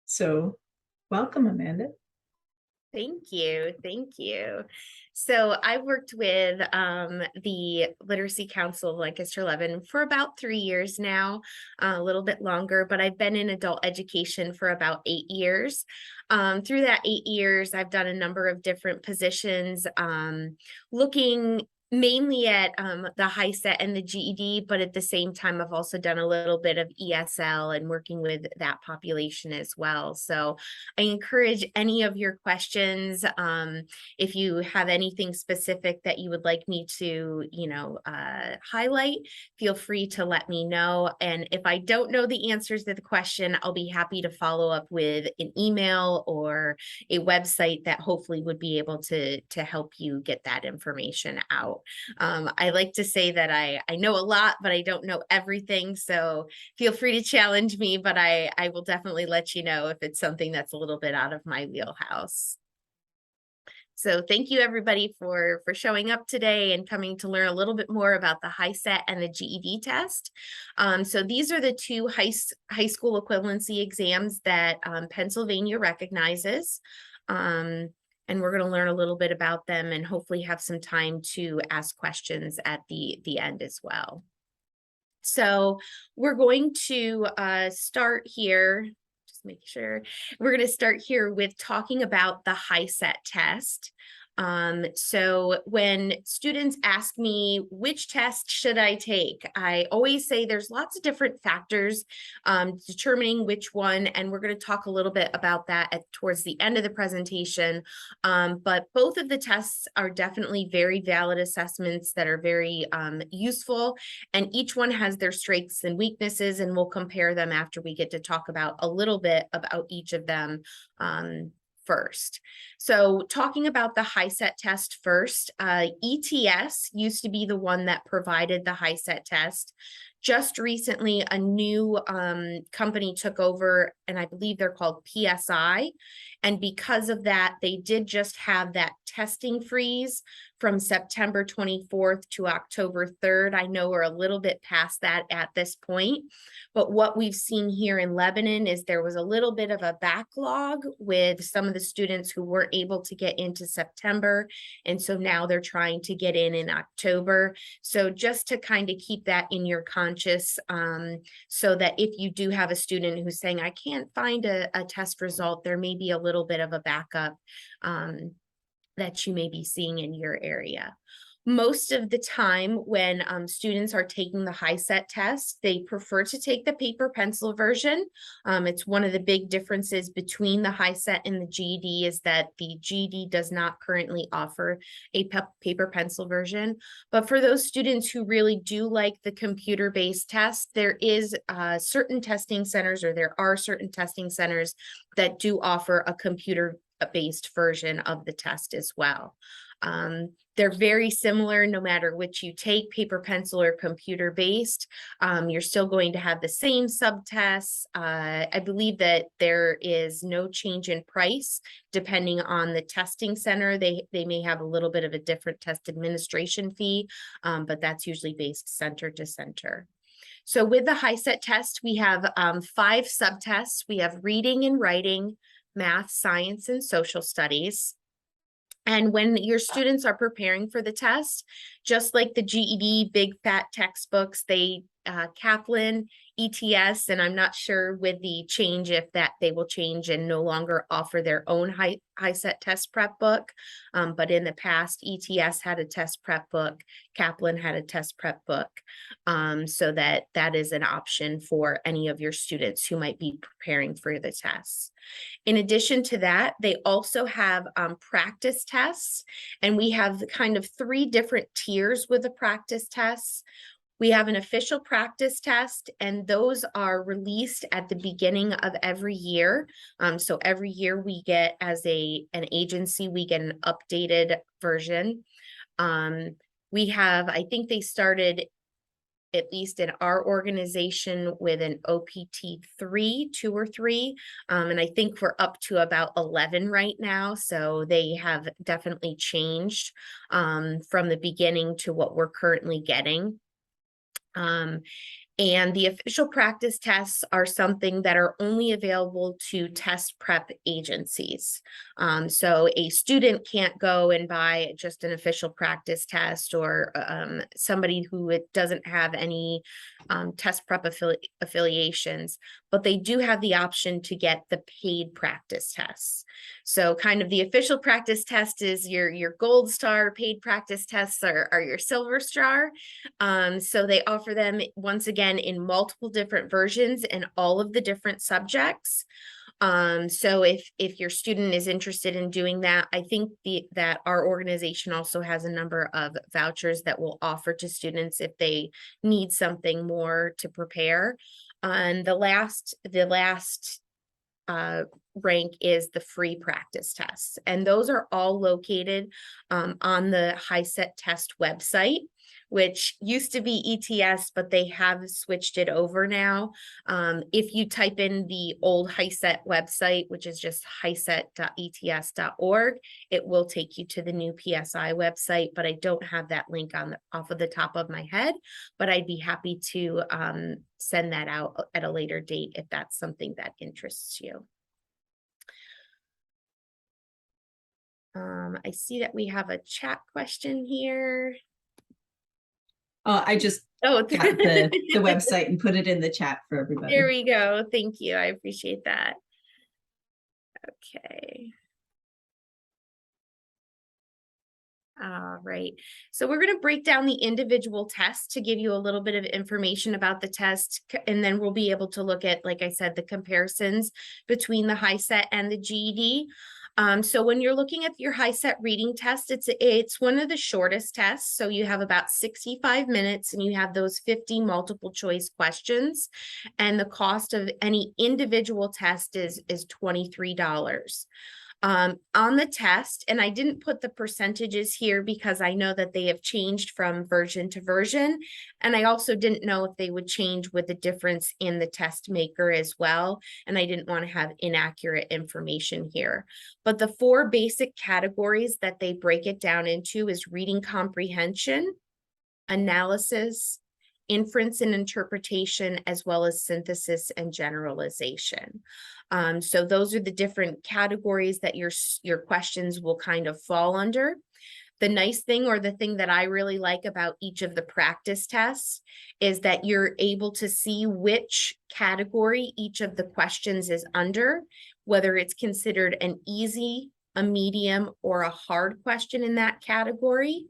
So welcome, Amanda. Thank you. Thank you. So I worked with the Literacy Council of Lancaster 11 for about 3 years now, a little bit longer, but I've been in adult education for about 8 years. Through that 8 years, I've done a number of different positions, looking mainly at the Hiset and the GED, but at the same time, I've also done a little bit of ESL and working with that population as well. So I encourage any of your questions. If you have anything specific that you would like me to, highlight, feel free to let me know. And if I don't know the answers to the question, I'll be happy to follow up with an email or a website that hopefully would be able to help you get that information out. I like to say that I know a lot, but I don't know everything. So feel free to challenge me, but I will definitely let you know if it's something that's a little bit out of my wheelhouse. So thank you everybody for showing up today and coming to learn a little bit more about the Hiset and the GED test. So these are the two high school equivalency exams that Pennsylvania recognizes. And we're going to learn a little bit about them and hopefully have some time to ask questions at the end as well. So we're going to start here, just make sure. We're going to start here with talking about the Hiset test. So when students ask me, which test should I take? I always say there's lots of different factors determining which one, and we're going to talk a little bit about that towards the end of the presentation. But both of the tests are definitely very valid assessments that are very useful, and each one has their strengths and weaknesses, and we'll compare them after we get to talk about a little bit about each of them first. So talking about the Hiset test first, ETS used to be the one that provided the Hiset test. Just recently, a new company took over, and I believe they're called PSI. And because of that, they did just have that testing freeze from September 24th to October 3rd. I know we're a little bit past that at this point, but what we've seen here in Lebanon is there was a little bit of a backlog with some of the students who weren't able to get into September. And so now they're trying to get in October. So just to kind of keep that in your conscious, so that if you do have a student who's saying, I can't find a test result, there may be a little bit of a backup that you may be seeing in your area. Most of the time when students are taking the Hiset test, they prefer to take the paper pencil version. It's one of the big differences between the Hiset and the GED is that the GED does not currently offer a paper pencil version. But for those students who really do like the computer-based test, there are certain testing centers that do offer a computer-based version of the test as well. They're very similar no matter which you take, paper, pencil, or computer-based. You're still going to have the same subtests. I believe that there is no change in price depending on the testing center. They may have a little bit of a different test administration fee, but that's usually based center to center. So with the Hiset test, we have 5 subtests. We have reading and writing, math, science, and social studies. And when your students are preparing for the test, just like the GED big fat textbooks, they Kaplan, ETS, and I'm not sure with the change if that they will change and no longer offer their own Hiset test prep book. But in the past, ETS had a test prep book, Kaplan had a test prep book, so that is an option for any of your students who might be preparing for the tests. In addition to that, they also have practice tests, and we have kind of 3 different tiers with the practice tests. We have an official practice test, and those are released at the beginning of every year. So every year we get, as an agency, we get an updated version. We have, I think they started, at least in our organization, with an OPT 2 or 3. And I think we're up to about 11 right now. So they have definitely changed from the beginning to what we're currently getting. And the official practice tests are something that are only available to test prep agencies. So a student can't go and buy just an official practice test, or somebody who doesn't have any test prep affiliations, but they do have the option to get the paid practice tests. So kind of the official practice test is your gold star, paid practice tests are your silver star. So they offer them once again in multiple different versions and all of the different subjects. So if your student is interested in doing that, I think that our organization also has a number of vouchers that we'll offer to students if they need something more to prepare. And the last rank is the free practice tests, and those are all located on the Hiset Test website, which used to be ETS, but they have switched it over now. If you type in the old Hiset website, which is just hiset.ets.org, it will take you to the new PSI website, but I don't have that link off of the top of my head, but I'd be happy to send that out at a later date if that's something that interests you. I see that we have a chat question here. I just got the website and put it in the chat for everybody. There we go. Thank you. I appreciate that. Okay. All right. So we're going to break down the individual tests to give you a little bit of information about the test, and then we'll be able to look at, like I said, the comparisons between the Hiset and the GED. So when you're looking at your Hiset reading test, it's one of the shortest tests. So you have about 65 minutes and you have those 50 multiple choice questions. And the cost of any individual test is $23. On the test, and I didn't put the percentages here because I know that they have changed from version to version. And I also didn't know if they would change with the difference in the test maker as well. And I didn't want to have inaccurate information here. But the 4 basic categories that they break it down into is reading comprehension, analysis, inference and interpretation, as well as synthesis and generalization. So those are the different categories that your questions will kind of fall under. The nice thing, or the thing that I really like about each of the practice tests, is that you're able to see which category each of the questions is under, whether it's considered an easy, a medium, or a hard question in that category,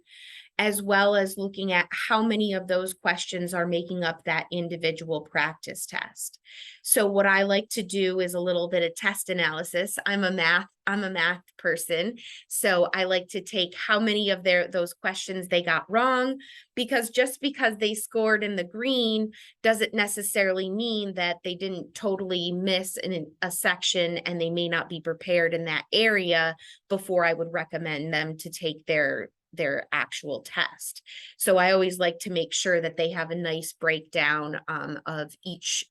as well as looking at how many of those questions are making up that individual practice test. So what I like to do is a little bit of test analysis. I'm a math person, so I like to take how many of those questions they got wrong, because just because they scored in the green doesn't necessarily mean that they didn't totally miss a section, and they may not be prepared in that area before I would recommend them to take their actual test. So I always like to make sure that they have a nice breakdown of each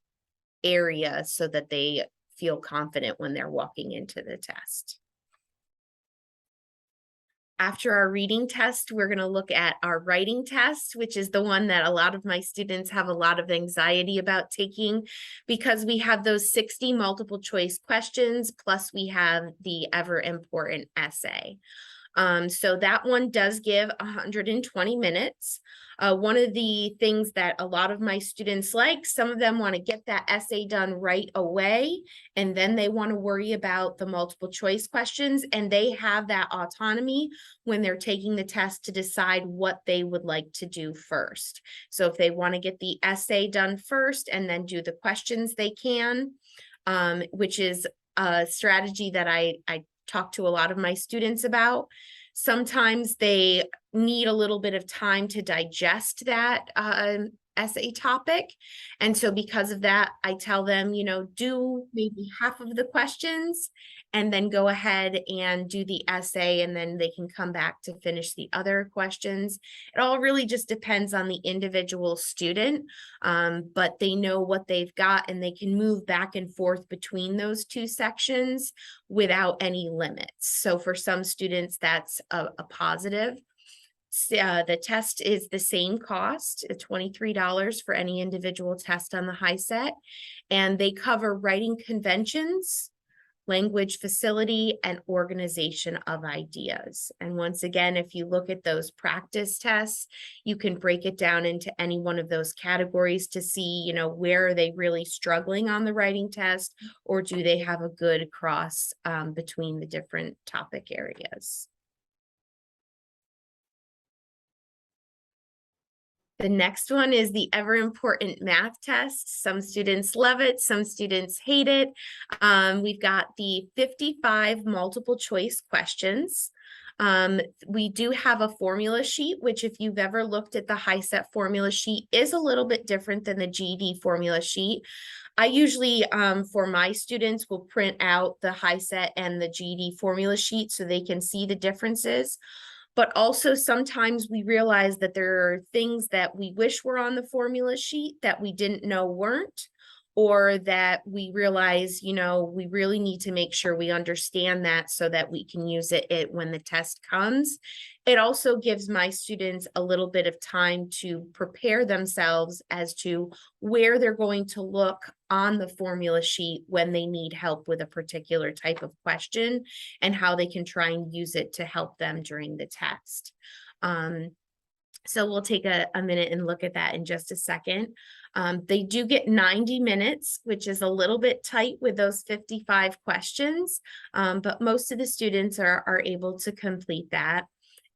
area so that they feel confident when they're walking into the test. After our reading test, we're going to look at our writing test, which is the one that a lot of my students have a lot of anxiety about taking, because we have those 60 multiple choice questions, plus we have the ever important essay. So that one does give 120 minutes. One of the things that a lot of my students like, some of them want to get that essay done right away, and then they want to worry about the multiple choice questions, and they have that autonomy when they're taking the test to decide what they would like to do first. So if they want to get the essay done first and then do the questions, they can, which is a strategy that I talk to a lot of my students about. Sometimes they need a little bit of time to digest that essay topic. And so because of that, I tell them, do maybe half of the questions and then go ahead and do the essay, and then they can come back to finish the other questions. It all really just depends on the individual student, but they know what they've got and they can move back and forth between those 2 sections without any limits. So for some students, that's a positive. The test is the same cost, $23 for any individual test on the Hiset, and they cover writing conventions, language facility, and organization of ideas. And once again, if you look at those practice tests, you can break it down into any one of those categories to see, where are they really struggling on the writing test, or do they have a good cross between the different topic areas. The next one is the ever important math test. Some students love it, some students hate it. We've got the 55 multiple choice questions. We do have a formula sheet, which if you've ever looked at the Hiset formula sheet is a little bit different than the GED formula sheet. I usually, for my students, will print out the Hiset and the GED formula sheet so they can see the differences. But also sometimes we realize that there are things that we wish were on the formula sheet that we didn't know weren't, or that we realize, we really need to make sure we understand that so that we can use it when the test comes. It also gives my students a little bit of time to prepare themselves as to where they're going to look on the formula sheet when they need help with a particular type of question, and how they can try and use it to help them during the test. So we'll take a minute and look at that in just a second. They do get 90 minutes, which is a little bit tight with those 55 questions, but most of the students are able to complete that.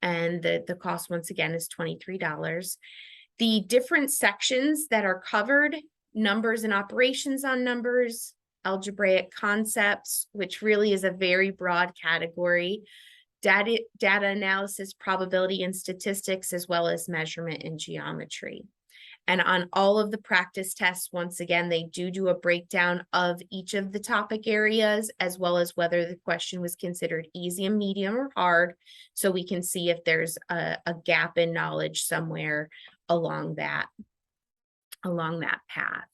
And the cost, once again, is $23. The different sections that are covered: numbers and operations on numbers, algebraic concepts, which really is a very broad category, data analysis, probability and statistics, as well as measurement and geometry. And on all of the practice tests, once again, they do a breakdown of each of the topic areas, as well as whether the question was considered easy and medium or hard, so we can see if there's a gap in knowledge somewhere along that path.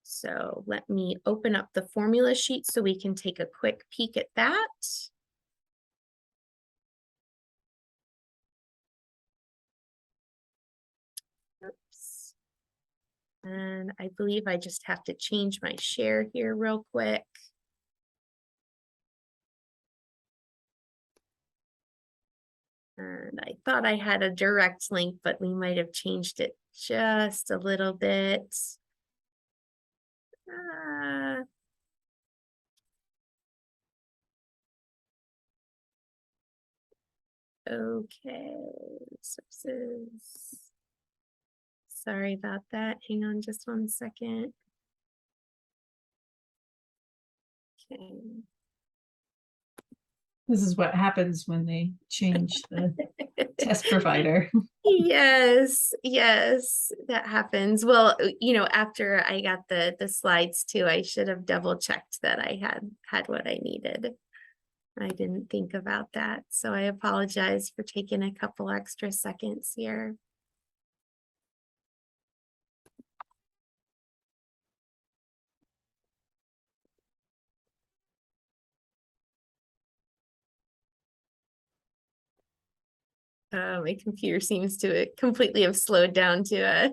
So let me open up the formula sheet so we can take a quick peek at that. Oops. And I believe I just have to change my share here real quick. And I thought I had a direct link, but we might have changed it just a little bit. Okay, sources. Sorry about that. Hang on just one second. Okay. This is what happens when they change the test provider. Yes, that happens. Well, after I got the slides too, I should have double checked that I had what I needed. I didn't think about that, so I apologize for taking a couple extra seconds here. My computer seems to completely have slowed down to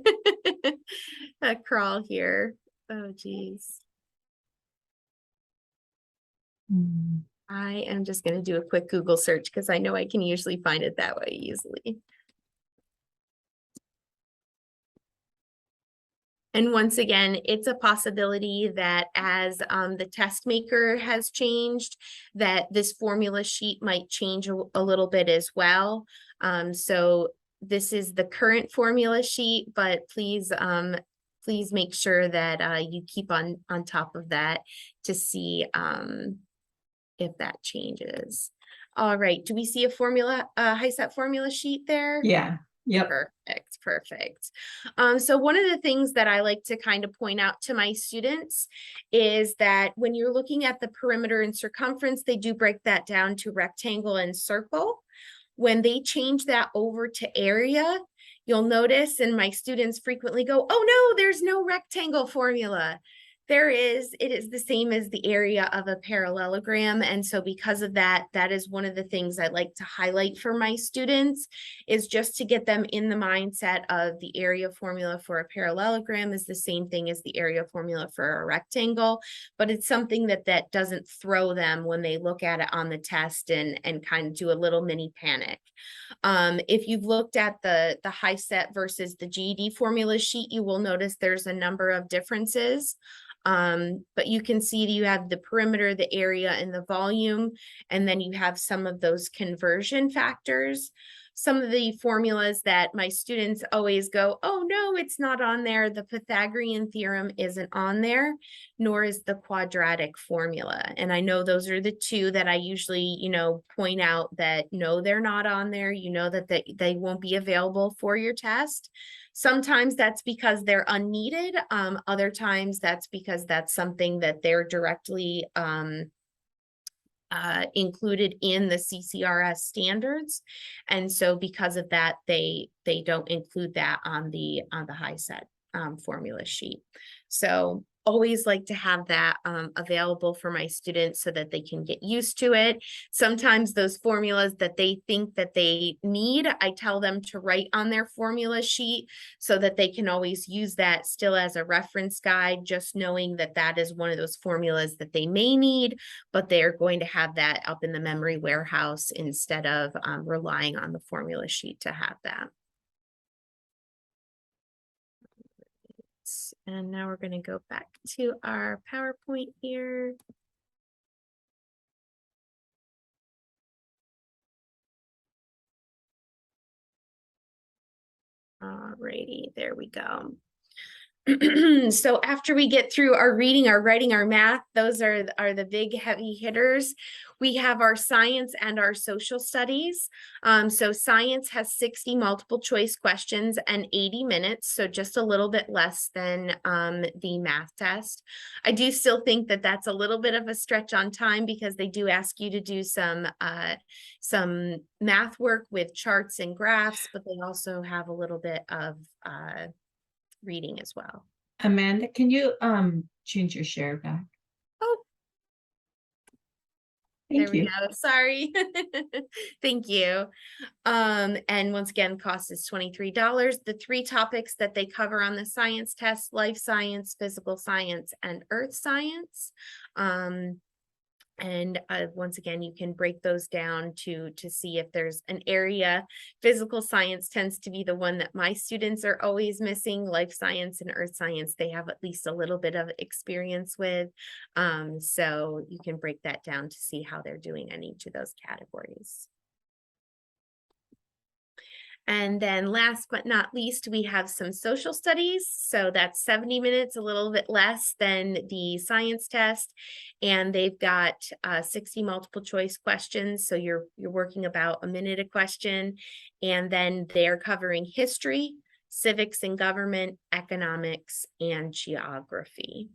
a crawl here. Oh, geez. I am just going to do a quick Google search because I know I can usually find it that way easily. And once again, it's a possibility that as the test maker has changed, that this formula sheet might change a little bit as well. So this is the current formula sheet, but please make sure that you keep on top of that to see if that changes. All right, do we see a Hiset formula sheet there? Yeah. Yep. Perfect. So one of the things that I like to kind of point out to my students is that when you're looking at the perimeter and circumference, they do break that down to rectangle and circle. When they change that over to area, you'll notice, and my students frequently go, "Oh no, there's no rectangle formula." It is the same as the area of a parallelogram. And so because of that, that is one of the things I like to highlight for my students, is just to get them in the mindset of the area formula for a parallelogram is the same thing as the area formula for a rectangle, but it's something that doesn't throw them when they look at it on the test and kind of do a little mini panic. If you've looked at the Hiset versus the GED formula sheet, you will notice there's a number of differences. But you can see you have the perimeter, the area, and the volume, and then you have some of those conversion factors. Some of the formulas that my students always go, oh no, it's not on there. The Pythagorean theorem isn't on there, nor is the quadratic formula. And I know those are the two that I usually, point out that no, they're not on there. You know that they won't be available for your test. Sometimes that's because they're unneeded. Other times that's because that's something that they're directly included in the CCRS standards. And so because of that, they don't include that on the Hiset formula sheet. So always like to have that available for my students so that they can get used to it. Sometimes those formulas that they think that they need, I tell them to write on their formula sheet so that they can always use that still as a reference guide, just knowing that that is one of those formulas that they may need, but they're going to have that up in the memory warehouse instead of relying on the formula sheet to have that. And now we're going to go back to our PowerPoint here. Alrighty, there we go. So after we get through our reading, our writing, our math, those are the big heavy hitters. We have our science and our social studies. So science has 60 multiple choice questions and 80 minutes, so just a little bit less than the math test. I do still think that that's a little bit of a stretch on time because they do ask you to do some math work with charts and graphs, but they also have a little bit of reading as well. Amanda, can you change your share back? Oh, Thank you. There we go. Sorry. Thank you. And once again, cost is $23. The 3 topics that they cover on the science test: life science, physical science, and earth science. And once again, you can break those down to see if there's an area. Physical science tends to be the one that my students are always missing. Life science and earth science, they have at least a little bit of experience with. So you can break that down to see how they're doing in each of those categories. And then last but not least, we have some social studies. So that's 70 minutes, a little bit less than the science test. And they've got 60 multiple choice questions. So you're working about a minute a question. And then they're covering history, civics and government, economics, and geography.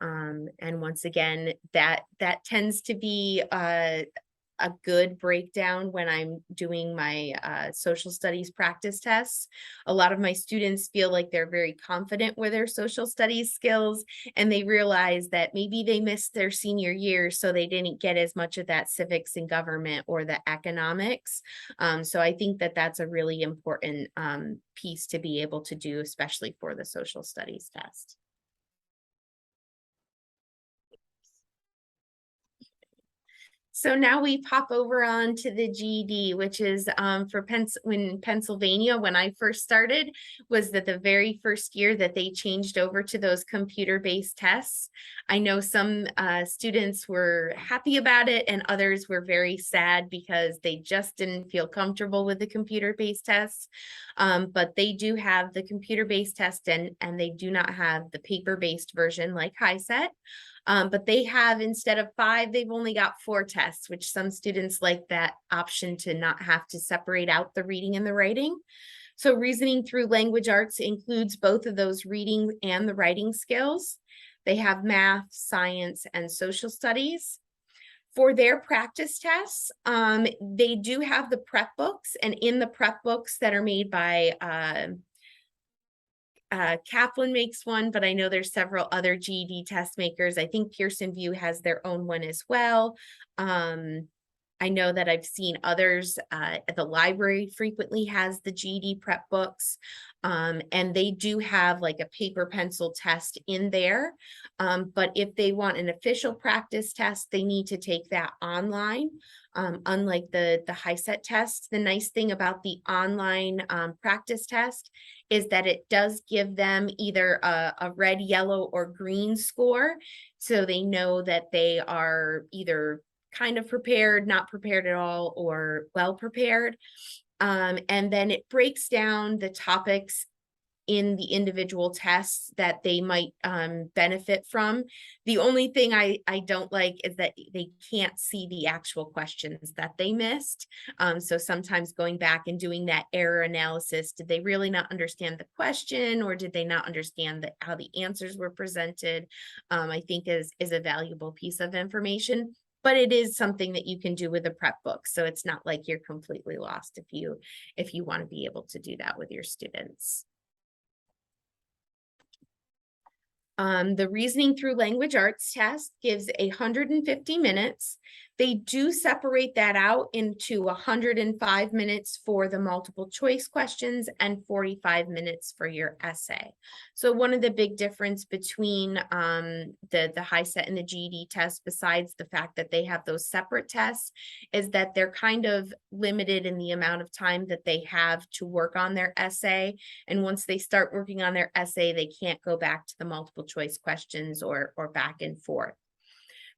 And once again, that tends to be a good breakdown when I'm doing my social studies practice tests. A lot of my students feel like they're very confident with their social studies skills, and they realize that maybe they missed their senior year, so they didn't get as much of that civics and government or the economics. So I think that that's a really important piece to be able to do, especially for the social studies test. So now we pop over on to the GED, which is for Pennsylvania, when I first started, was that the very first year that they changed over to those computer-based tests. I know some students were happy about it and others were very sad because they just didn't feel comfortable with the computer-based tests. But they do have the computer-based test and they do not have the paper-based version like Hiset. But they have, instead of 5, they've only got 4 tests, which some students like that option to not have to separate out the reading and the writing. So reasoning through language arts includes both of those reading and the writing skills. They have math, science, and social studies. For their practice tests, they do have the prep books, and in the prep books that are made by Kaplan makes one, but I know there's several other GED test makers. I think Pearson VUE has their own one as well. I know that I've seen others at the library frequently has the GED prep books, and they do have like a paper pencil test in there. But if they want an official practice test, they need to take that online. Unlike the Hiset test, the nice thing about the online practice test is that it does give them either a red, yellow, or green score. So they know that they are either kind of prepared, not prepared at all, or well prepared. And then it breaks down the topics in the individual tests that they might benefit from. The only thing I don't like is that they can't see the actual questions that they missed. So sometimes going back and doing that error analysis, did they really not understand the question, or did they not understand how the answers were presented? I think is a valuable piece of information. But it is something that you can do with a prep book. So it's not like you're completely lost if you want to be able to do that with your students. The reasoning through language arts test gives 150 minutes. They do separate that out into 105 minutes for the multiple choice questions and 45 minutes for your essay. So one of the big difference between the Hiset and the GED test, besides the fact that they have those separate tests, is that they're kind of limited in the amount of time that they have to work on their essay. And once they start working on their essay, they can't go back to the multiple choice questions or back and forth.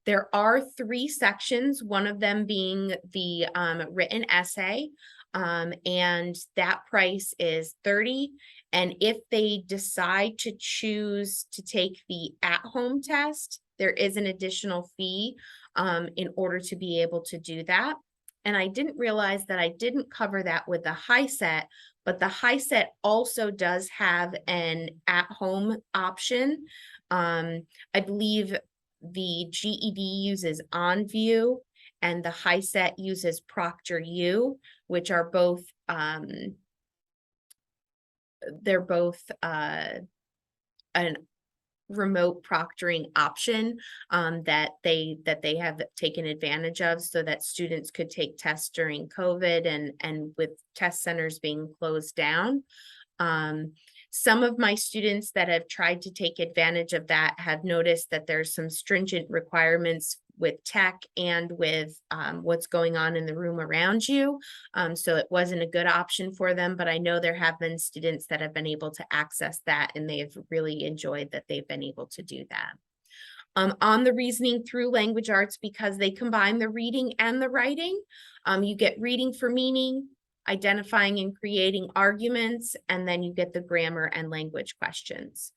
There are 3 sections, one of them being the written essay, and that price is $30. And if they decide to choose to take the at-home test, there is an additional fee in order to be able to do that. And I didn't realize that I didn't cover that with the Hiset, but the Hiset also does have an at-home option. I believe the GED uses OnView and the Hiset uses ProctorU, which are both they're both an remote proctoring option that they have taken advantage of, so that students could take tests during COVID and with test centers being closed down. Some of my students that have tried to take advantage of that have noticed that there's some stringent requirements with tech and with what's going on in the room around you. So it wasn't a good option for them, but I know there have been students that have been able to access that, and they've really enjoyed that they've been able to do that. On the reasoning through language arts, because they combine the reading and the writing, you get reading for meaning, identifying and creating arguments, and then you get the grammar and language questions.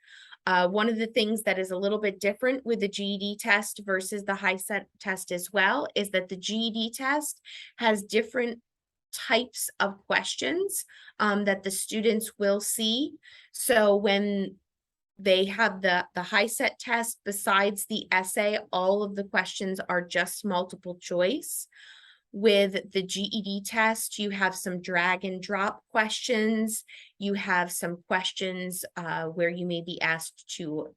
One of the things that is a little bit different with the GED test versus the Hiset test as well is that the GED test has different types of questions that the students will see. So when they have the Hiset test, besides the essay, all of the questions are just multiple choice. With the GED test, you have some drag and drop questions. You have some questions where you may be asked to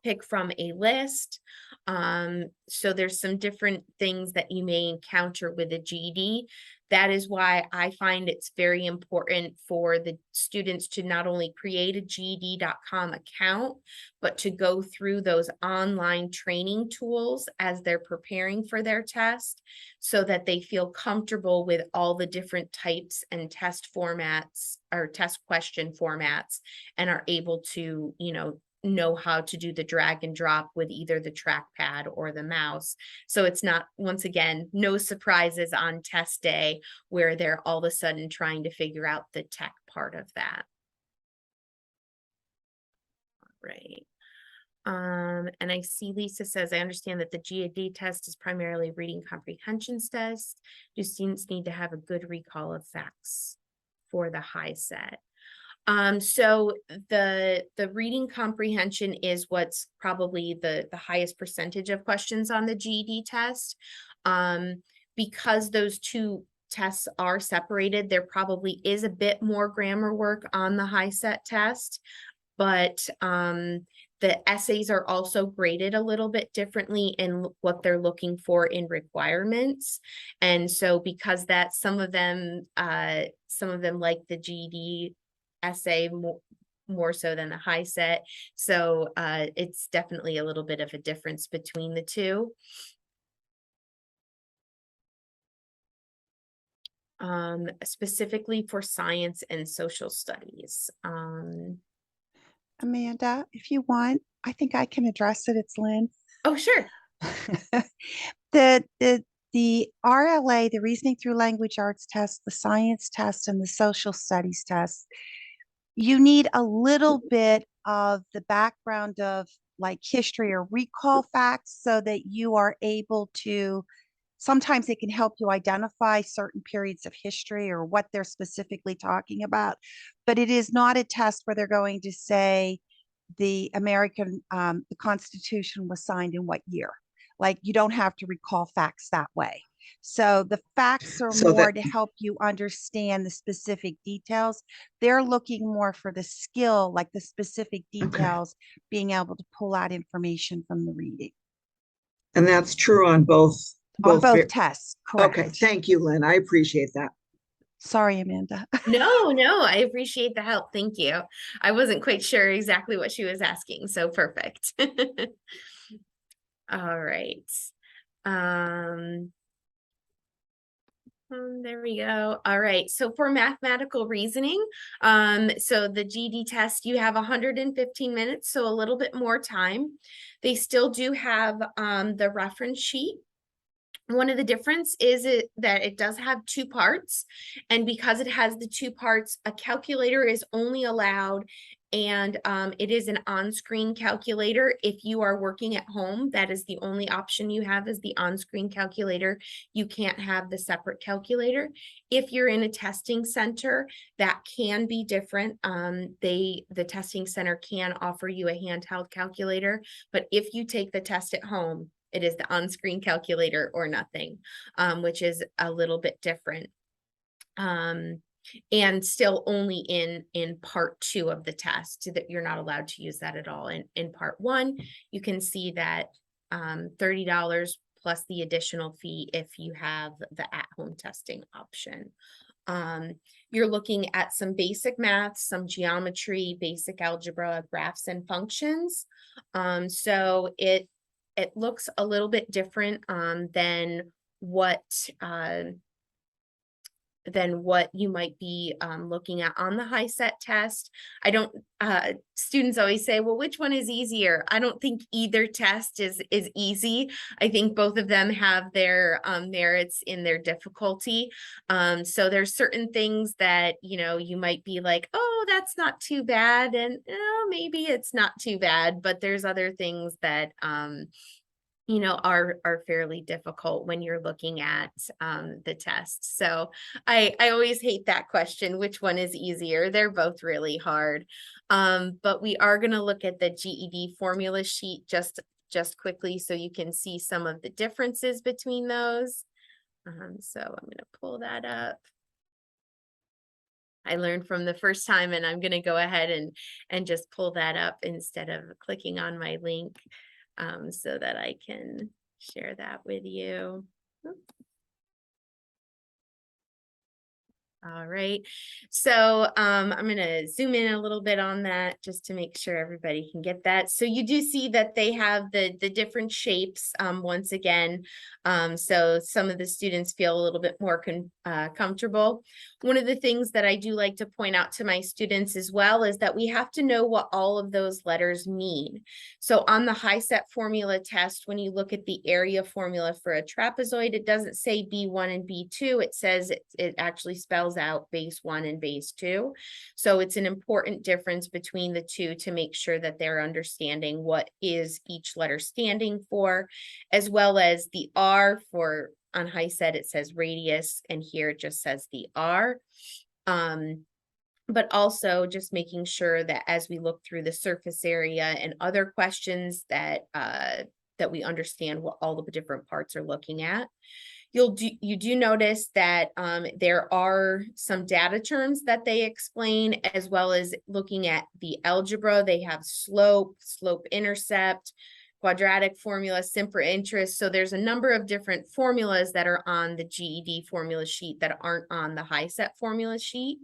pick from a list. So there's some different things that you may encounter with a GED. That is why I find it's very important for the students to not only create a GED.com account, but to go through those online training tools as they're preparing for their test, so that they feel comfortable with all the different types and test formats or test question formats, and are able to, know how to do the drag and drop with either the trackpad or the mouse. So it's not, once again, no surprises on test day where they're all of a sudden trying to figure out the tech part of that. Right. And I see Lisa says, I understand that the GED test is primarily reading comprehension test. Do students need to have a good recall of facts for the Hiset? So the reading comprehension is what's probably the highest percentage of questions on the GED test. Because those two tests are separated. There probably is a bit more grammar work on the Hiset test, but the essays are also graded a little bit differently in what they're looking for in requirements. And so because that some of them like the GED essay more so than the Hiset. So it's definitely a little bit of a difference between the two. Specifically for science and social studies. Amanda, if you want, I think I can address it. It's Lynn. Oh, sure. The the RLA, the Reasoning Through Language Arts test, the science test, and the social studies test, you need a little bit of the background of like history or recall facts so that you are able to, sometimes it can help you identify certain periods of history or what they're specifically talking about. But it is not a test where they're going to say the Constitution was signed in what year. Like you don't have to recall facts that way. So the facts are more to help you understand the specific details. They're looking more for the skill, like the specific details, being able to pull out information from the reading. And that's true on both tests, correct. Okay, thank you, Lynn. I appreciate that. Sorry, Amanda. No, I appreciate the help. Thank you. I wasn't quite sure exactly what she was asking, so perfect. All right. There we go. All right. So for mathematical reasoning, so the GED test, you have 115 minutes, so a little bit more time. They still do have the reference sheet. One of the difference is that it does have two parts, and because it has the two parts, a calculator is only allowed, and it is an on-screen calculator. If you are working at home, that is the only option you have, is the on-screen calculator. You can't have the separate calculator. If you're in a testing center, that can be different. The testing center can offer you a handheld calculator, but if you take the test at home, it is the on-screen calculator or nothing, which is a little bit different. And still only in part 2 of the test, that you're not allowed to use that at all. In part 1, you can see that $30 plus the additional fee if you have the at-home testing option. You're looking at some basic math, some geometry, basic algebra, graphs and functions. So it looks a little bit different than what you might be looking at on the Hiset test. Students always say, well, which one is easier? I don't think either test is easy. I think both of them have their merits in their difficulty. So there's certain things that, you might be like, oh, that's not too bad. And maybe it's not too bad, but there's other things that, are fairly difficult when you're looking at the test. So I always hate that question, which one is easier? They're both really hard. But we are going to look at the GED formula sheet just quickly so you can see some of the differences between those. So I'm going to pull that up. I learned from the first time, and I'm going to go ahead and just pull that up instead of clicking on my link. So that I can share that with you. All right, so I'm going to zoom in a little bit on that just to make sure everybody can get that. So you do see that they have the different shapes once again. So some of the students feel a little bit more comfortable. One of the things that I do like to point out to my students as well is that we have to know what all of those letters mean. So on the Hiset formula test, when you look at the area formula for a trapezoid, it doesn't say B1 and B2. It says it actually spells out base 1 and base 2. So it's an important difference between the two to make sure that they're understanding what is each letter standing for, as well as the R for, on Hiset it says radius, and here it just says the R. But also just making sure that as we look through the surface area and other questions that we understand what all of the different parts are looking at. You do notice that there are some data terms that they explain, as well as looking at the algebra. They have slope, intercept, quadratic formula, simple interest. So there's a number of different formulas that are on the GED formula sheet that aren't on the Hiset formula sheet.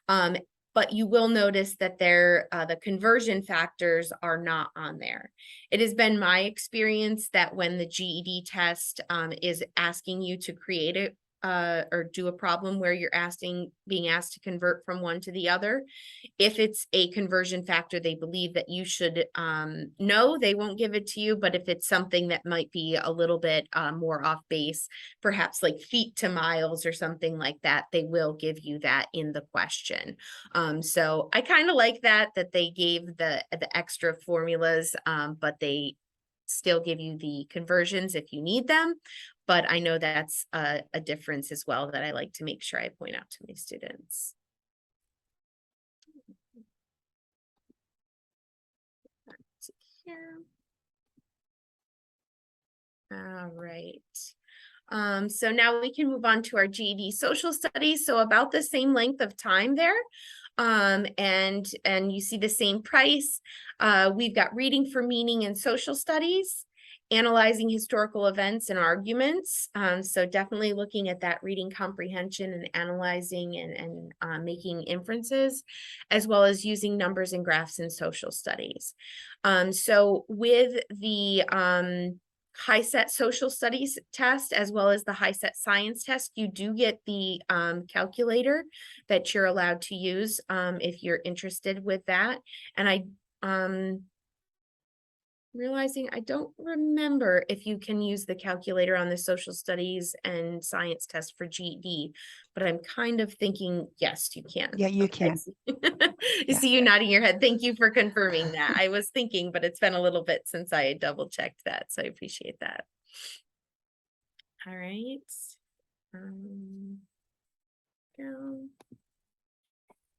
But you will notice that the conversion factors are not on there. It has been my experience that when the GED test is asking you to create it or do a problem where you're being asked to convert from one to the other, if it's a conversion factor they believe that you should know, they won't give it to you. But if it's something that might be a little bit more off base, perhaps like feet to miles or something like that, they will give you that in the question. So I kind of like that they gave the extra formulas, but they still give you the conversions if you need them. But I know that's a difference as well that I like to make sure I point out to my students. Here. All right. So now we can move on to our GED Social Studies. So about the same length of time there. And you see the same price. We've got reading for meaning and social studies, analyzing historical events and arguments. So definitely looking at that reading comprehension and analyzing and making inferences, as well as using numbers and graphs in social studies. So with the Hiset Social Studies test, as well as the Hiset Science test, you do get the calculator that you're allowed to use if you're interested with that. And realizing I don't remember if you can use the calculator on the social studies and science test for GED, but I'm kind of thinking, yes, you can. Yeah, you can. You see you nodding your head. Thank you for confirming that. I was thinking, but it's been a little bit since I double checked that, so I appreciate that. All right. Go.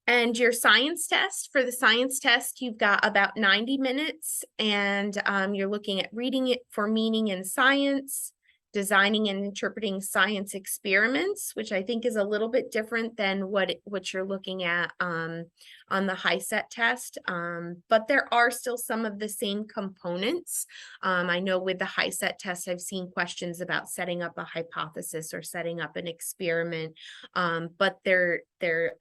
And your science test, for the science test, you've got about 90 minutes, and you're looking at reading it for meaning in science, designing and interpreting science experiments, which I think is a little bit different than what you're looking at on the Hiset test. But there are still some of the same components. I know with the Hiset test, I've seen questions about setting up a hypothesis or setting up an experiment, but they're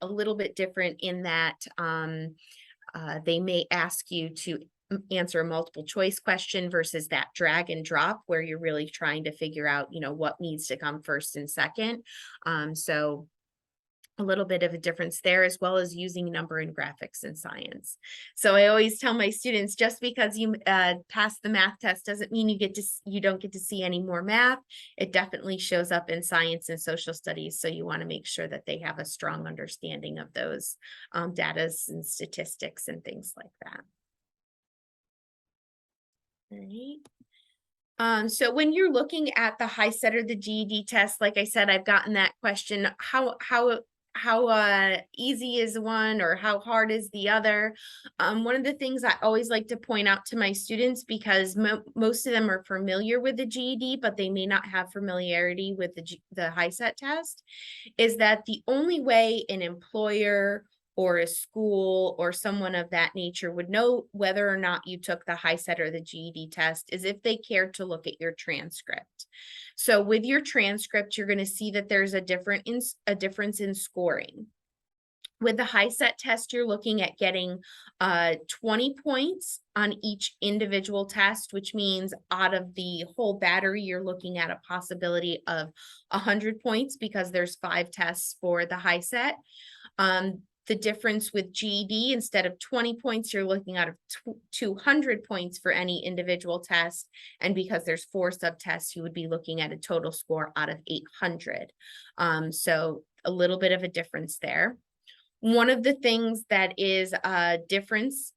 a little bit different in that they may ask you to answer a multiple choice question versus that drag and drop where you're really trying to figure out, what needs to come first and second. So a little bit of a difference there, as well as using number and graphics in science. So I always tell my students, just because you pass the math test doesn't mean you don't get to see any more math. It definitely shows up in science and social studies. So you want to make sure that they have a strong understanding of those data and statistics and things like that. All right. So when you're looking at the Hiset or the GED test, like I said, I've gotten that question, how easy is one or how hard is the other? One of the things I always like to point out to my students, because most of them are familiar with the GED, but they may not have familiarity with the Hiset test, is that the only way an employer or a school or someone of that nature would know whether or not you took the Hiset or the GED test is if they cared to look at your transcript. So with your transcript, you're going to see that there's a difference in scoring. With the Hiset test, you're looking at getting 20 points on each individual test, which means out of the whole battery, you're looking at a possibility of 100 points because there's 5 tests for the Hiset. The difference with GED, instead of 20 points, you're looking at 200 points for any individual test. And because there's 4 subtests, you would be looking at a total score out of 800. So a little bit of a difference there. One of the things that is a difference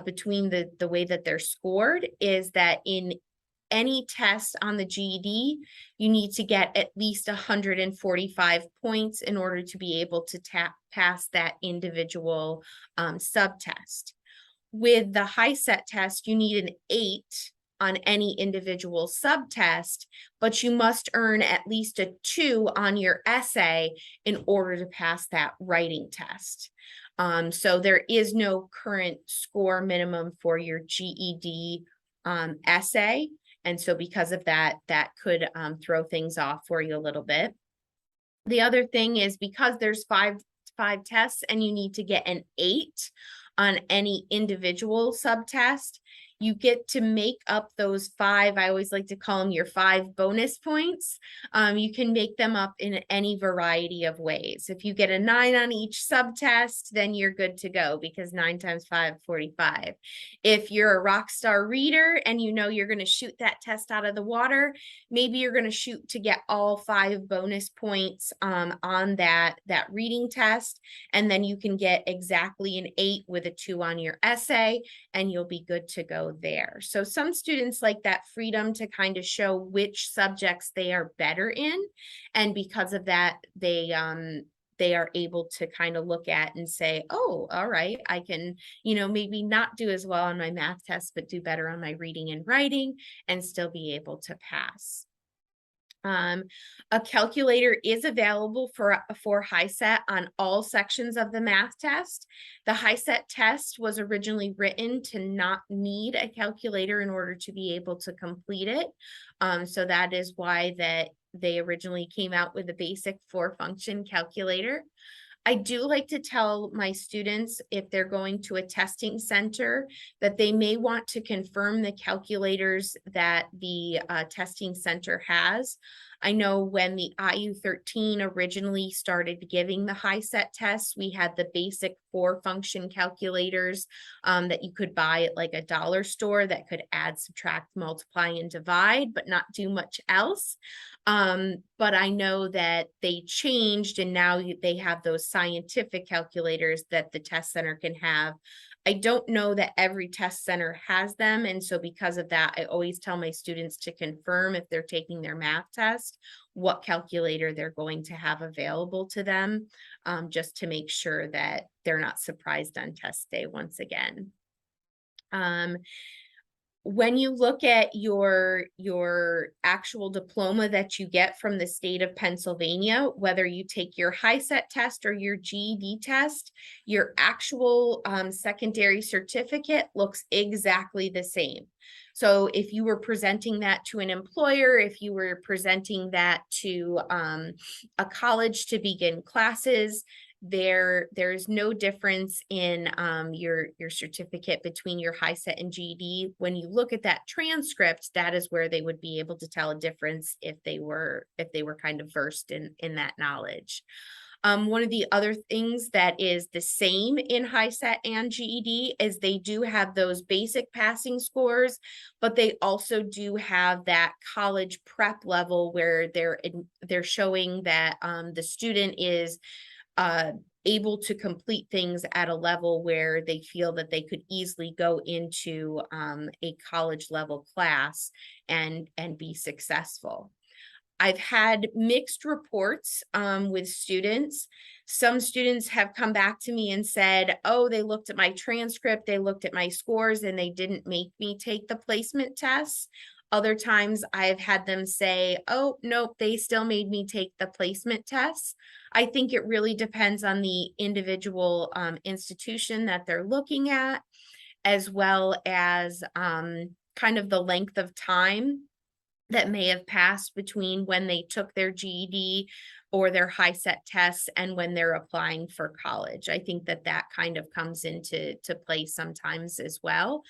between the way that they're scored is that in any test on the GED, you need to get at least 145 points in order to be able to pass that individual subtest. With the Hiset test, you need an 8 on any individual subtest, but you must earn at least a 2 on your essay in order to pass that writing test. So there is no current score minimum for your GED essay. And so because of that, that could throw things off for you a little bit. The other thing is because there's five tests and you need to get an 8 on any individual subtest, you get to make up those 5. I always like to call them your 5 bonus points. You can make them up in any variety of ways. If you get a 9 on each subtest, then you're good to go because 9 times 5, 45. If you're a rock star reader and you know you're going to shoot that test out of the water, maybe you're going to shoot to get all 5 bonus points on that reading test, and then you can get exactly an 8 with a 2 on your essay, and you'll be good to go there. So some students like that freedom to kind of show which subjects they are better in, and because of that, they are able to kind of look at and say, oh, all right, I can, maybe not do as well on my math test, but do better on my reading and writing and still be able to pass. A calculator is available for Hiset on all sections of the math test. The Hiset test was originally written to not need a calculator in order to be able to complete it. So that is why that they originally came out with a basic 4-function calculator. I do like to tell my students if they're going to a testing center that they may want to confirm the calculators that the testing center has. I know when the IU13 originally started giving the Hiset tests, we had the basic 4-function calculators that you could buy at like a dollar store that could add, subtract, multiply, and divide, but not do much else. But I know that they changed and now they have those scientific calculators that the test center can have. I don't know that every test center has them. And so because of that, I always tell my students to confirm if they're taking their math test, what calculator they're going to have available to them, just to make sure that they're not surprised on test day once again. When you look at your actual diploma that you get from the state of Pennsylvania, whether you take your Hiset test or your GED test, your actual secondary certificate looks exactly the same. So if you were presenting that to an employer, if you were presenting that to a college to begin classes, there's no difference in your certificate between your Hiset and GED. When you look at that transcript, that is where they would be able to tell a difference if they were kind of versed in that knowledge. One of the other things that is the same in Hiset and GED is they do have those basic passing scores, but they also do have that college prep level where they're showing that the student is able to complete things at a level where they feel that they could easily go into a college level class and be successful. I've had mixed reports with students. Some students have come back to me and said, oh, they looked at my transcript, they looked at my scores, and they didn't make me take the placement tests. Other times I've had them say, oh, nope, they still made me take the placement tests. I think it really depends on the individual institution that they're looking at, as well as kind of the length of time that may have passed between when they took their GED or their Hiset tests and when they're applying for college. I think that kind of comes into play sometimes as well.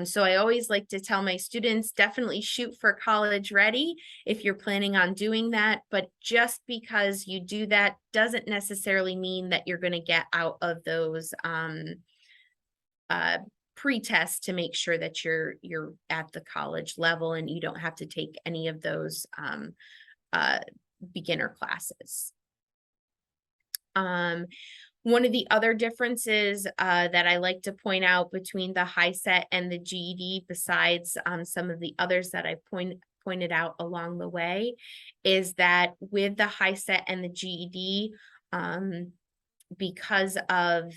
So I always like to tell my students, definitely shoot for college ready if you're planning on doing that. But just because you do that doesn't necessarily mean that you're going to get out of those pre-test to make sure that you're at the college level and you don't have to take any of those beginner classes. One of the other differences that I like to point out between the Hiset and the GED, besides some of the others that I pointed out along the way, is that with the Hiset and the GED, because of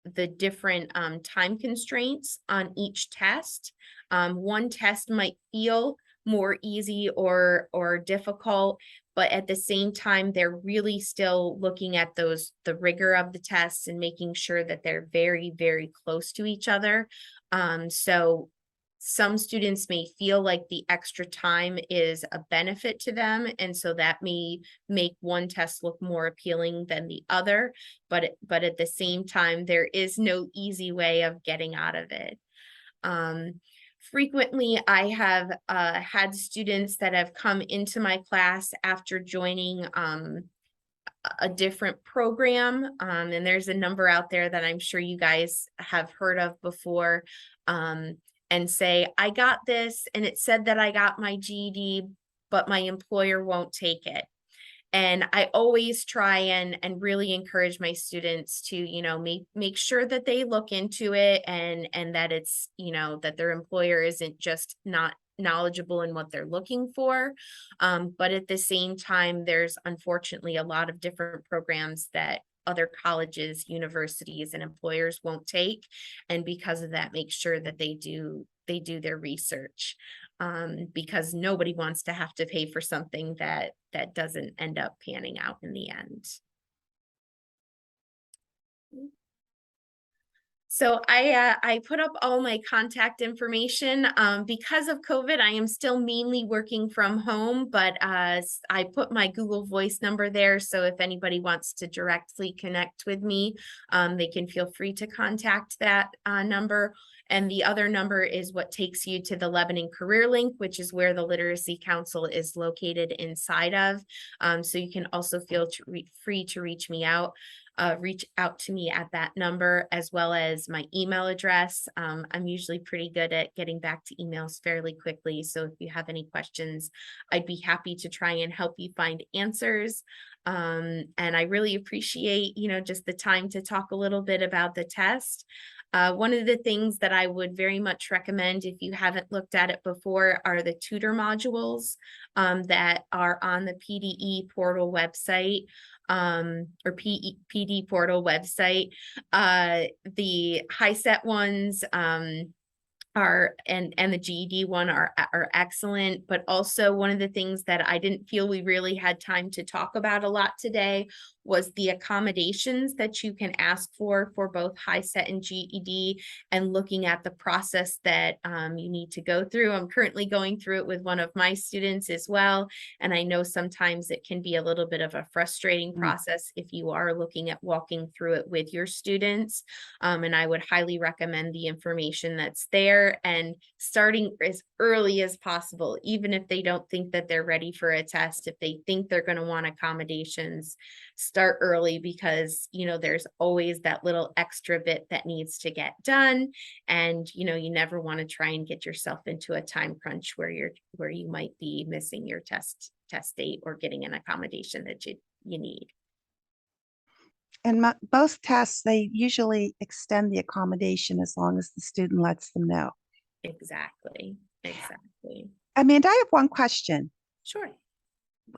the different time constraints on each test. One test might feel more easy or difficult, but at the same time, they're really still looking at the rigor of the tests and making sure that they're very, very close to each other. So some students may feel like the extra time is a benefit to them, and so that may make one test look more appealing than the other, but at the same time, there is no easy way of getting out of it. Frequently, I have had students that have come into my class after joining a different program, and there's a number out there that I'm sure you guys have heard of before, and say, I got this, and it said that I got my GED, but my employer won't take it. And I always try and really encourage my students to, you know, make sure that they look into it, and that it's, you know, that their employer isn't just not knowledgeable in what they're looking for. But at the same time, there's unfortunately a lot of different programs that other colleges, universities, and employers won't take. And because of that, make sure that they do their research. Because nobody wants to have to pay for something that doesn't end up panning out in the end. So I put up all my contact information. Because of COVID, I am still mainly working from home, but I put my Google Voice number there. So if anybody wants to directly connect with me, they can feel free to contact that number. And the other number is what takes you to the Lebanon Career Link, which is where the Literacy Council is located inside of. So you can also feel free to reach out to me at that number, as well as my email address. I'm usually pretty good at getting back to emails fairly quickly. So if you have any questions, I'd be happy to try and help you find answers. And I really appreciate, you know, just the time to talk a little bit about the test. One of the things that I would very much recommend, if you haven't looked at it before, are the tutor modules that are on the PDE portal website, or PD portal website. The Hiset ones are and the GED one are excellent, but also one of the things that I didn't feel we really had time to talk about a lot today was the accommodations that you can ask for both Hiset and GED, and looking at the process that you need to go through. I'm currently going through it with one of my students as well, and I know sometimes it can be a little bit of a frustrating process if you are looking at walking through it with your students, and I would highly recommend the information that's there, and starting as early as possible, even if they don't think that they're ready for a test. If they think they're going to want accommodations, start early, because, you know, there's always that little extra bit that needs to get done. And, you know, you never want to try and get yourself into a time crunch where you might be missing your test date or getting an accommodation that you need. And both tests, they usually extend the accommodation as long as the student lets them know. Exactly. Amanda, I have one question. Sure.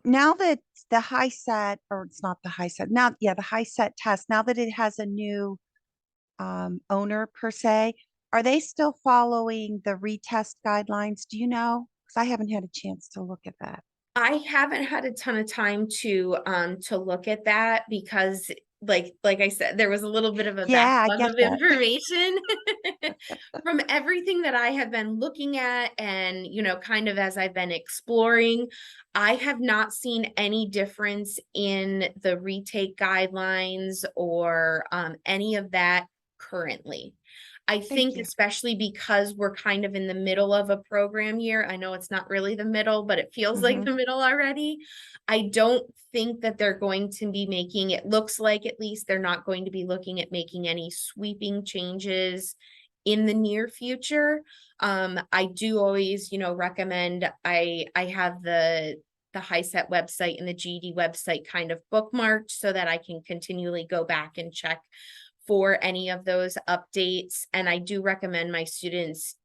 Now that the Hiset, or it's not the Hiset, the Hiset test, now that it has a new owner per se, are they still following the retest guidelines? Do you know? Because I haven't had a chance to look at that. I haven't had a ton of time to look at that, because like I said, there was a little bit of a backlog of information from everything that I have been looking at, and, you know, kind of as I've been exploring, I have not seen any difference in the retake guidelines or any of that currently. I think especially because we're kind of in the middle of a program year. I know it's not really the middle, but it feels like the middle already. I don't think that they're going to be making, it looks like at least they're not going to be looking at making any sweeping changes in the near future. I do always, you know, recommend, I have the Hiset website and the GED website kind of bookmarked so that I can continually go back and check for any of those updates. And I do recommend my students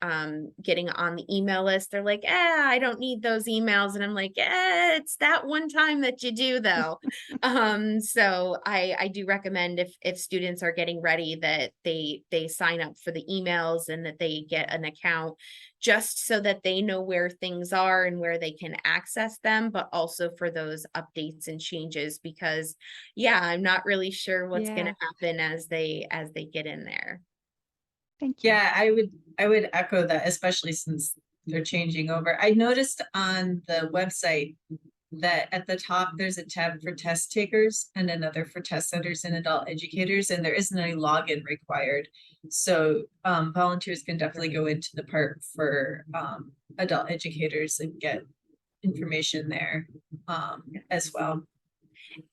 getting on the email list. They're like, I don't need those emails. And I'm like, it's that one time that you do though. So I do recommend if students are getting ready that they sign up for the emails and that they get an account, just so that they know where things are and where they can access them, but also for those updates and changes, because yeah, I'm not really sure what's going to happen as they get in there. Thank you. Yeah, I would echo that, especially since they're changing over. I noticed on the website that at the top there's a tab for test takers and another for test setters and adult educators, and there isn't any login required. So volunteers can definitely go into the part for adult educators and get information there as well.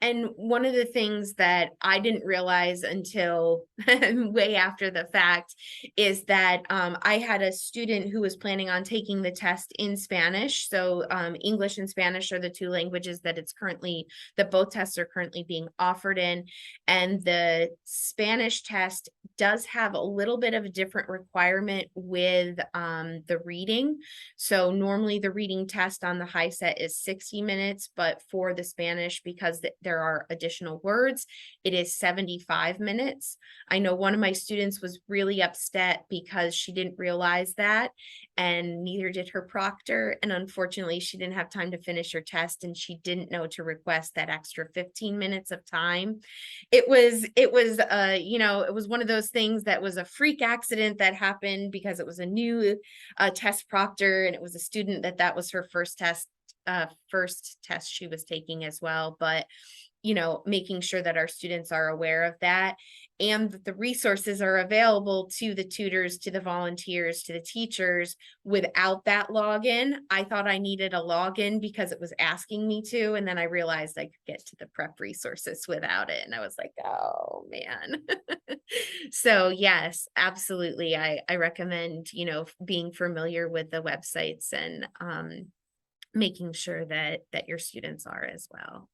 And one of the things that I didn't realize until way after the fact is that I had a student who was planning on taking the test in Spanish. So English and Spanish are the two languages that both tests are currently being offered in. And the Spanish test does have a little bit of a different requirement with the reading. So normally the reading test on the Hiset is 60 minutes, but for the Spanish, because there are additional words, it is 75 minutes. I know one of my students was really upset because she didn't realize that, and neither did her proctor. And unfortunately, she didn't have time to finish her test, and she didn't know to request that extra 15 minutes of time. It was it was one of those things that was a freak accident that happened because it was a new test proctor, and it was a student that was her first test she was taking as well. But making sure that our students are aware of that, and that the resources are available to the tutors, to the volunteers, to the teachers without that login. I thought I needed a login because it was asking me to, and then I realized I could get to the prep resources without it, and I was like, oh man. So yes, absolutely, I recommend being familiar with the websites and making sure that your students are as well.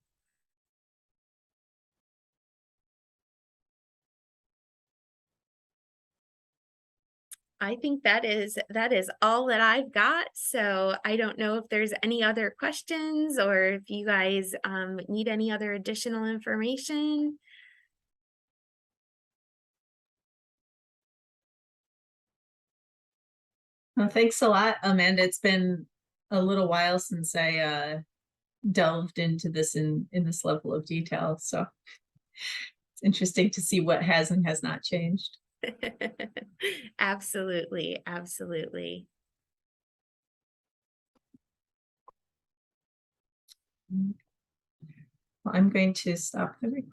I think that is all that I've got. So I don't know if there's any other questions or if you guys need any other additional information. Well, thanks a lot, Amanda. It's been a little while since I delved into this in this level of detail. So it's interesting to see what has and has not changed. Absolutely, absolutely. Well, I'm going to stop the recording.